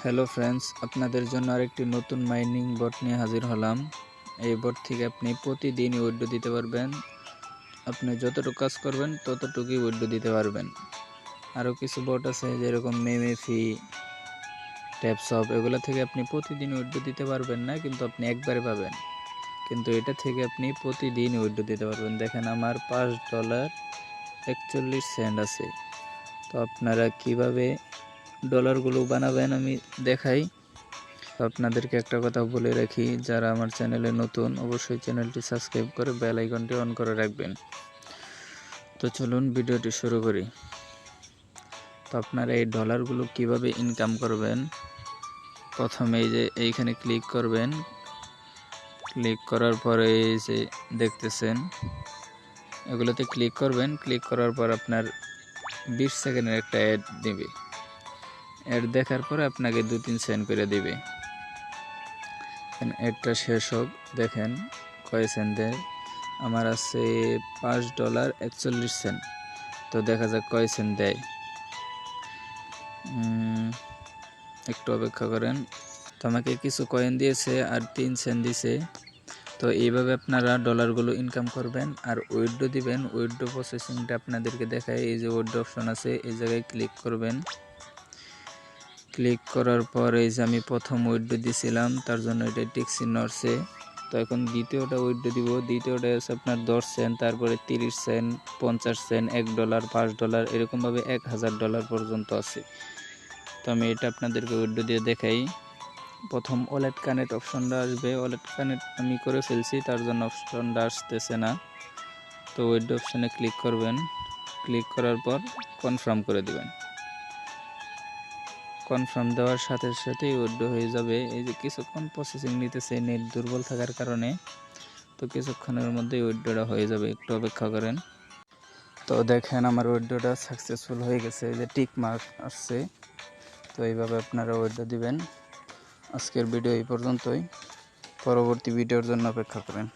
Hello friends, আপনাদের জন্য আরেকটি নতুন মাইনিং বট নিয়ে হাজির হলাম। এই বট থেকে আপনি প্রতিদিন উইথড্র দিতে পারবেন। আপনি যতটুকু কাজ করবেন ততটুকুই উইথড্র দিতে পারবেন। আরও কিছু বট আছে যেরকম মেমেফি, ট্যাপসপ, এগুলো থেকে আপনি প্রতিদিন উইথড্র দিতে পারবেন না, কিন্তু আপনি একবারে পাবেন। কিন্তু এটা থেকে আপনি প্রতিদিন উইথড্র দিতে পারবেন। দেখেন আমার $5.41 আছে। তো আপনারা কিভাবে ডলারগুলো বানাবেন আমি দেখাই। আপনাদেরকে একটা কথা বলে রাখি, যারা আমার চ্যানেলে নতুন অবশ্যই চ্যানেলটি সাবস্ক্রাইব করে বেল আইকনটি অন করে রাখবেন। তো চলুন ভিডিওটি শুরু করি। তো আপনারা এই ডলারগুলো কিভাবে ইনকাম করবেন, প্রথমে এই যে এইখানে ক্লিক করবেন। ক্লিক করার পরে এই যে দেখতেছেন এগুলোতে ক্লিক করবেন। ক্লিক করার পর আপনার 20 সেকেন্ডের একটা অ্যাড দেবে। অ্যাড দেখার পরে আপনাকে 2-3 সেন্ট করে দেবে। অ্যাডটা শেষ হোক, দেখেন কয় সেন্ট দেয়। আমার আছে $5.41। তো দেখা যাক কয় সেন্ট দেয়। একটু অপেক্ষা করেন। তো আমাকে কিছু কয়েন দিয়েছে আর 3 সেন্ট দিছে। তো এইভাবে আপনারা ডলারগুলো ইনকাম করবেন আর উইথড্র দিবেন। উইথড্র প্রসেসিংটা আপনাদেরকে দেখায়। এই যে উইথড্র অপশন আছে, এই জায়গায় ক্লিক করবেন। ক্লিক করার পর এই যে আমি প্রথম উইথড্র দিয়েছিলাম, তার জন্য এটা টিক চিহ্ন আসছে। তো এখন দ্বিতীয়টা উইথড্র দিব। দ্বিতীয়টা আছে আপনার 10 সেন্ট, তারপরে 30 সেন্ট, 50 সেন্ট, $1, $5, এরকমভাবে $1000 পর্যন্ত আছে। তো আমি এটা আপনাদেরকে উইথড্র দিয়ে দেখাই। প্রথম ওয়ালেট কানেক্ট অপশনটা আসবে। ওয়ালেট কানেক্ট আমি করে ফেলছি, তার জন্য অপশনটা আসতেছে না। তো উইথড্র অপশনে ক্লিক করবেন। ক্লিক করার পর কনফার্ম করে দেবেন। কনফার্ম দেওয়ার সাথে সাথেই উইথড্র হয়ে যাবে। এই যে কিছুক্ষণ প্রসেসিং নিতেছে নেট দুর্বল থাকার কারণে, তো কিছুক্ষণের মধ্যেই উইথড্রটা হয়ে যাবে, একটু অপেক্ষা করেন। তো দেখেন আমার উইথড্রটা সাকসেসফুল হয়ে গেছে, এই যে টিক মার্ক আসছে। তো এইভাবে আপনারা উইথড্র দিবেন। আজকের ভিডিও এই পর্যন্তই। পরবর্তী ভিডিওর জন্য অপেক্ষা করেন।